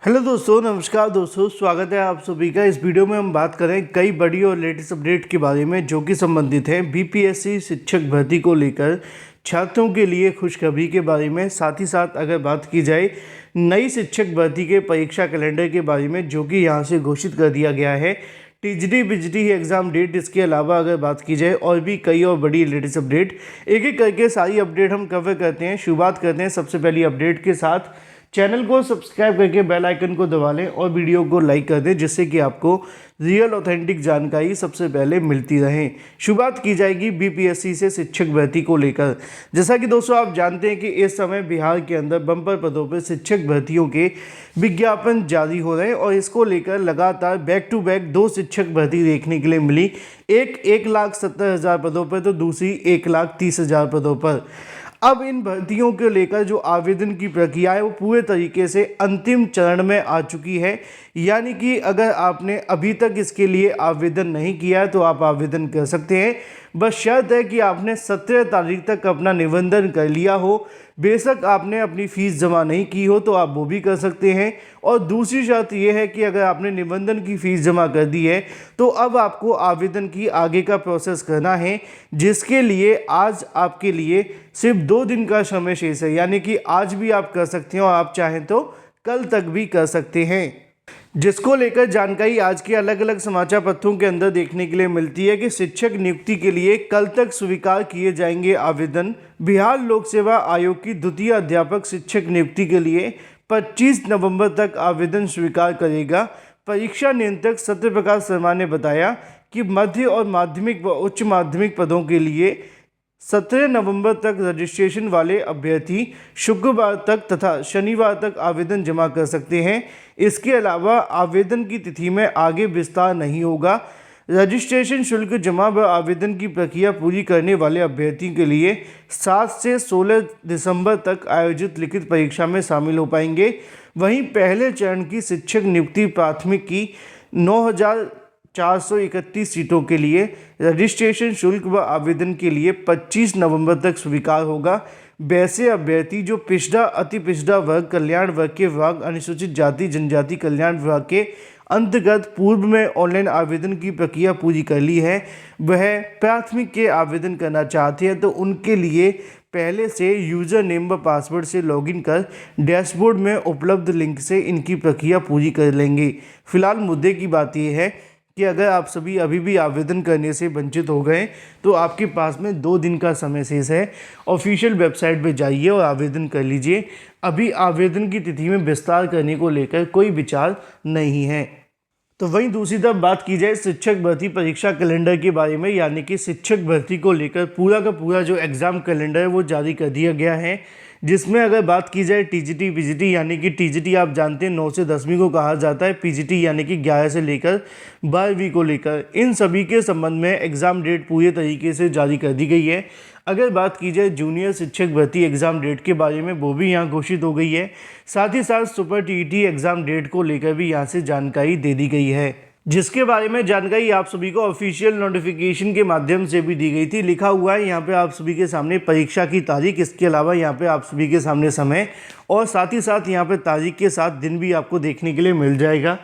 Hello दोस्तों, नमस्कार दोस्तों, स्वागत है आप सभी का। इस वीडियो में हम बात करें कई बड़ी और लेटेस्ट अपडेट के बारे में जो कि संबंधित हैं बीपीएससी शिक्षक भर्ती को लेकर छात्रों के लिए खुशखबरी के बारे में। साथ ही साथ अगर बात की जाए नई शिक्षक भर्ती के परीक्षा कैलेंडर के बारे में जो कि यहाँ से घोषित कर दिया गया है, टीजीटी बीजीटी एग्ज़ाम डेट, इसके अलावा अगर बात की जाए और भी कई और बड़ी लेटेस्ट अपडेट, एक एक करके सारी अपडेट हम कवर करते हैं। शुरुआत करते हैं सबसे पहली अपडेट के साथ। चैनल को सब्सक्राइब करके बेल आइकन को दबा लें और वीडियो को लाइक कर दें जिससे कि आपको रियल ऑथेंटिक जानकारी सबसे पहले मिलती रहे। शुरुआत की जाएगी बीपीएससी से शिक्षक भर्ती को लेकर। जैसा कि दोस्तों आप जानते हैं कि इस समय बिहार के अंदर बम्पर पदों पर शिक्षक भर्तियों के विज्ञापन जारी हो रहे हैं और इसको लेकर लगातार बैक टू बैक दो शिक्षक भर्ती देखने के लिए मिली। एक 1,70,000 पदों पर तो दूसरी 1,30,000 पदों पर। अब इन भर्तियों को लेकर जो आवेदन की प्रक्रिया है वो पूरे तरीके से अंतिम चरण में आ चुकी है। यानी कि अगर आपने अभी तक इसके लिए आवेदन नहीं किया है तो आप आवेदन कर सकते हैं। बस शर्त है कि आपने 17 तारीख तक अपना निबंधन कर लिया हो। बेशक आपने अपनी फ़ीस जमा नहीं की हो तो आप वो भी कर सकते हैं। और दूसरी शर्त ये है कि अगर आपने निबंधन की फ़ीस जमा कर दी है तो अब आपको आवेदन की आगे का प्रोसेस करना है, जिसके लिए आज आपके लिए सिर्फ 2 दिन का समय शेष है। यानी कि आज भी आप कर सकते हैं और आप चाहें तो कल तक भी कर सकते हैं। जिसको लेकर जानकारी आज के अलग अलग समाचार पत्रों के अंदर देखने के लिए मिलती है कि शिक्षक नियुक्ति के लिए कल तक स्वीकार किए जाएंगे आवेदन। बिहार लोक सेवा आयोग की द्वितीय अध्यापक शिक्षक नियुक्ति के लिए 25 नवंबर तक आवेदन स्वीकार करेगा। परीक्षा नियंत्रक सत्यप्रकाश शर्मा ने बताया कि मध्य और माध्यमिक व उच्च माध्यमिक पदों के लिए 17 नवंबर तक रजिस्ट्रेशन वाले अभ्यर्थी शुक्रवार तक तथा शनिवार तक आवेदन जमा कर सकते हैं। इसके अलावा आवेदन की तिथि में आगे विस्तार नहीं होगा। रजिस्ट्रेशन शुल्क जमा व आवेदन की प्रक्रिया पूरी करने वाले अभ्यर्थियों के लिए 7 से 16 दिसंबर तक आयोजित लिखित परीक्षा में शामिल हो पाएंगे। वहीं पहले चरण की शिक्षक नियुक्ति प्राथमिक की 9,431 सीटों के लिए रजिस्ट्रेशन शुल्क व आवेदन के लिए 25 नवंबर तक स्वीकार होगा। वैसे अभ्यर्थी जो पिछड़ा, अति पिछड़ा वर्ग, कल्याण वर्ग के विभाग, अनुसूचित जाति जनजाति कल्याण विभाग के अंतर्गत पूर्व में ऑनलाइन आवेदन की प्रक्रिया पूरी कर ली है, वह प्राथमिक के आवेदन करना चाहते हैं तो उनके लिए पहले से यूज़र नेम व पासवर्ड से लॉगिन कर डैशबोर्ड में उपलब्ध लिंक से इनकी प्रक्रिया पूरी कर लेंगे। फिलहाल मुद्दे की बात यह है कि अगर आप सभी अभी भी आवेदन करने से वंचित हो गए तो आपके पास में 2 दिन का समय शेष है। ऑफिशियल वेबसाइट पे जाइए और आवेदन कर लीजिए। अभी आवेदन की तिथि में विस्तार करने को लेकर कोई विचार नहीं है। तो वहीं दूसरी तरफ बात की जाए शिक्षक भर्ती परीक्षा कैलेंडर के बारे में, यानी कि शिक्षक भर्ती को लेकर पूरा का पूरा जो एग्ज़ाम कैलेंडर है वो जारी कर दिया गया है। जिसमें अगर बात की जाए टीजीटी पीजीटी, यानी कि टीजीटी आप जानते हैं 9 से 10वीं को कहा जाता है, पीजीटी यानी कि 11 से लेकर 12वीं को लेकर, इन सभी के संबंध में एग्ज़ाम डेट पूरे तरीके से जारी कर दी गई है। अगर बात की जाए जूनियर शिक्षक भर्ती एग्ज़ाम डेट के बारे में, वो भी यहाँ घोषित हो गई है। साथ ही साथ सुपर टीईटी एग्ज़ाम डेट को लेकर भी यहाँ से जानकारी दे दी गई है, जिसके बारे में जानकारी आप सभी को ऑफिशियल नोटिफिकेशन के माध्यम से भी दी गई थी। लिखा हुआ है यहाँ पे आप सभी के सामने परीक्षा की तारीख, इसके अलावा यहाँ पे आप सभी के सामने समय और साथ ही साथ यहाँ पे तारीख के साथ दिन भी आपको देखने के लिए मिल जाएगा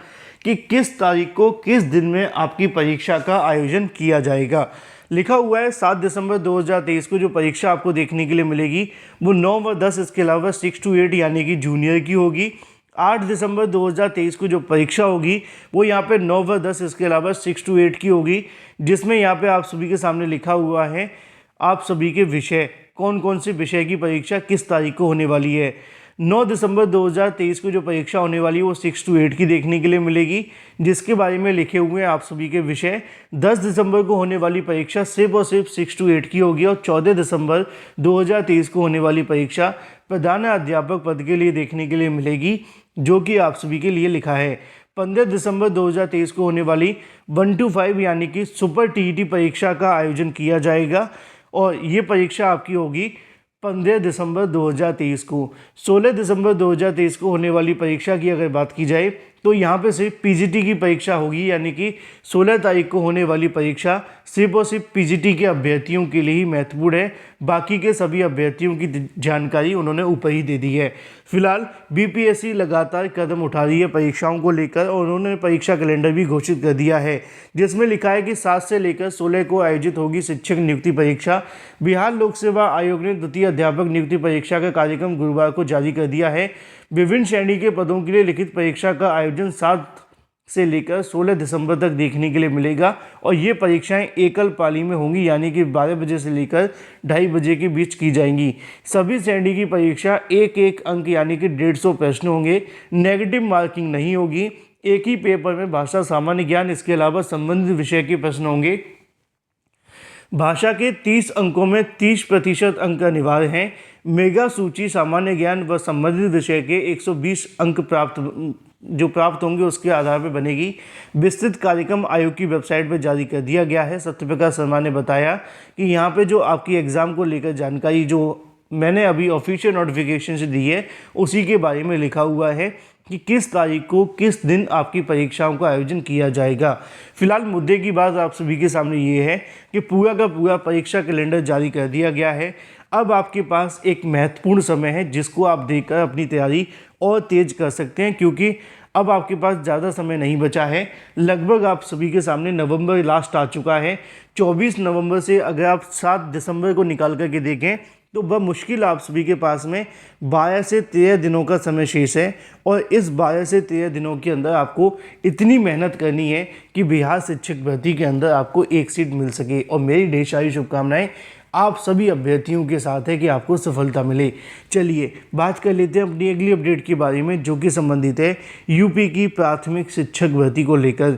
कि किस तारीख को किस दिन में आपकी परीक्षा का आयोजन किया जाएगा। लिखा हुआ है 7 दिसंबर 2023 को जो परीक्षा आपको देखने के लिए मिलेगी वो 9 व 10, इसके अलावा 6 to 8 यानी कि जूनियर की होगी। 8 दिसंबर 2023 को जो परीक्षा होगी वो यहाँ पे 9 व 10, इसके अलावा 6 to 8 की होगी। जिसमें यहाँ पे आप सभी के सामने लिखा हुआ है आप सभी के विषय, कौन कौन से विषय की परीक्षा किस तारीख को होने वाली है। 9 दिसंबर 2023 को जो परीक्षा होने वाली है वो 6 to 8 की देखने के लिए मिलेगी, जिसके बारे में लिखे हुए हैं आप सभी के विषय। 10 दिसंबर को होने वाली परीक्षा सिर्फ और सिर्फ 6 to 8 की होगी और 14 दिसंबर 2023 को होने वाली परीक्षा प्रधान अध्यापक पद के लिए देखने के लिए मिलेगी, जो कि आप सभी के लिए लिखा है। 15 दिसंबर 2023 को होने वाली 1 to 5 यानी कि सुपर टीईटी परीक्षा का आयोजन किया जाएगा और ये परीक्षा आपकी होगी 15 दिसंबर 2023 को। 16 दिसंबर 2023 को होने वाली परीक्षा की अगर बात की जाए तो यहाँ पे सिर्फ पीजीटी की परीक्षा होगी, यानी कि 16 तारीख को होने वाली परीक्षा सिर्फ और सिर्फ पीजीटी के अभ्यर्थियों के लिए ही महत्वपूर्ण है। बाकी के सभी अभ्यर्थियों की जानकारी उन्होंने ऊपर ही दे दी है। फिलहाल बीपीएससी लगातार कदम उठा रही है परीक्षाओं को लेकर, और उन्होंने परीक्षा कैलेंडर भी घोषित कर दिया है, जिसमें लिखा है कि 7 से लेकर 16 को आयोजित होगी शिक्षक नियुक्ति परीक्षा। बिहार लोक सेवा आयोग ने द्वितीय अध्यापक नियुक्ति परीक्षा का कार्यक्रम गुरुवार को जारी कर दिया है। विभिन्न श्रेणी के पदों के लिए लिखित परीक्षा का आयोजन 7 से लेकर 16 दिसंबर तक देखने के लिए मिलेगा, और ये परीक्षाएं एकल पाली में होंगी, यानी कि 12 बजे से लेकर 2:30 बजे के बीच की जाएंगी। सभी श्रेणी की परीक्षा एक अंक यानी कि 150 प्रश्न होंगे। नेगेटिव मार्किंग नहीं होगी। एक ही पेपर में भाषा, सामान्य ज्ञान, इसके अलावा संबंधित विषय के प्रश्न होंगे। भाषा के 30 अंकों में 30% अंक अनिवार्य हैं। मेगा सूची सामान्य ज्ञान व संबंधित विषय के 120 अंक प्राप्त होंगे, उसके आधार पर बनेगी। विस्तृत कार्यक्रम आयोग की वेबसाइट पर जारी कर दिया गया है। सत्यप्रकाश शर्मा ने बताया कि यहाँ पे जो आपकी एग्ज़ाम को लेकर जानकारी जो मैंने अभी ऑफिशियल नोटिफिकेशन से दी है, उसी के बारे में लिखा हुआ है कि किस तारीख को किस दिन आपकी परीक्षाओं का आयोजन किया जाएगा। फिलहाल मुद्दे की बात आप सभी के सामने ये है कि पूरा का पूरा परीक्षा कैलेंडर जारी कर दिया गया है। अब आपके पास एक महत्वपूर्ण समय है जिसको आप देखकर अपनी तैयारी और तेज कर सकते हैं, क्योंकि अब आपके पास ज़्यादा समय नहीं बचा है। लगभग आप सभी के सामने नवंबर लास्ट आ चुका है। 24 नवंबर से अगर आप 7 दिसंबर को निकाल करके देखें तो बमुश्किल आप सभी के पास में 12 से 13 दिनों का समय शेष है, और इस 12 से 13 दिनों के अंदर आपको इतनी मेहनत करनी है कि बिहार शिक्षक भर्ती के अंदर आपको एक सीट मिल सके। और मेरी ढेर सारी शुभकामनाएं आप सभी अभ्यर्थियों के साथ है कि आपको सफलता मिले। चलिए बात कर लेते हैं अपनी अगली अपडेट के बारे में, जो कि संबंधित है यूपी की प्राथमिक शिक्षक भर्ती को लेकर।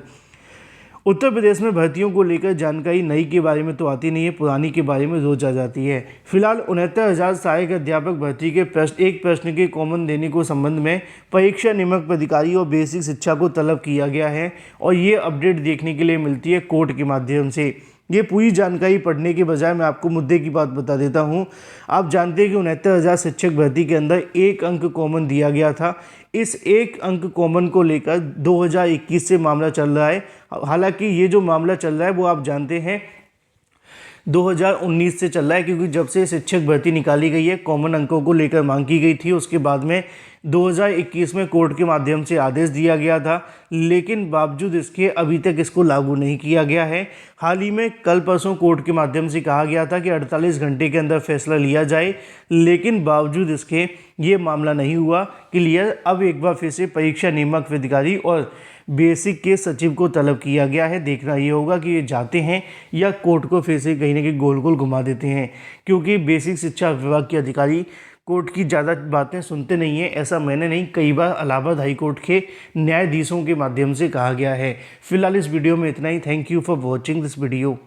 उत्तर प्रदेश में भर्तियों को लेकर जानकारी नई के बारे में तो आती नहीं है, पुरानी के बारे में रोज आ जाती है। फिलहाल 69,000 सहायक अध्यापक भर्ती के एक प्रश्न के कॉमन देने को संबंध में परीक्षा नियामक अधिकारी और बेसिक शिक्षा को तलब किया गया है, और ये अपडेट देखने के लिए मिलती है कोर्ट के माध्यम से। ये पूरी जानकारी पढ़ने के बजाय मैं आपको मुद्दे की बात बता देता हूँ। आप जानते हैं कि 69,000 शिक्षक भर्ती के अंदर 1 अंक कॉमन दिया गया था। इस 1 अंक कॉमन को लेकर 2021 से मामला चल रहा है। हालांकि ये जो मामला चल रहा है वो आप जानते हैं 2019 से चल रहा है, क्योंकि जब से शिक्षक भर्ती निकाली गई है कॉमन अंकों को लेकर मांग की गई थी। उसके बाद में 2021 में कोर्ट के माध्यम से आदेश दिया गया था, लेकिन बावजूद इसके अभी तक इसको लागू नहीं किया गया है। हाल ही में कल परसों कोर्ट के माध्यम से कहा गया था कि 48 घंटे के अंदर फैसला लिया जाए, लेकिन बावजूद इसके ये मामला नहीं हुआ क्लियर। अब एक बार फिर से परीक्षा नियामक अधिकारी और बेसिक के सचिव को तलब किया गया है। देखना ये होगा कि ये जाते हैं या कोर्ट को फिर से कहीं ना कहीं गोल गोल घुमा देते हैं, क्योंकि बेसिक शिक्षा विभाग के अधिकारी कोर्ट की ज़्यादा बातें सुनते नहीं हैं। ऐसा मैंने नहीं, कई बार इलाहाबाद हाई कोर्ट के न्यायाधीशों के माध्यम से कहा गया है। फिलहाल इस वीडियो में इतना ही। Thank you for watching this video.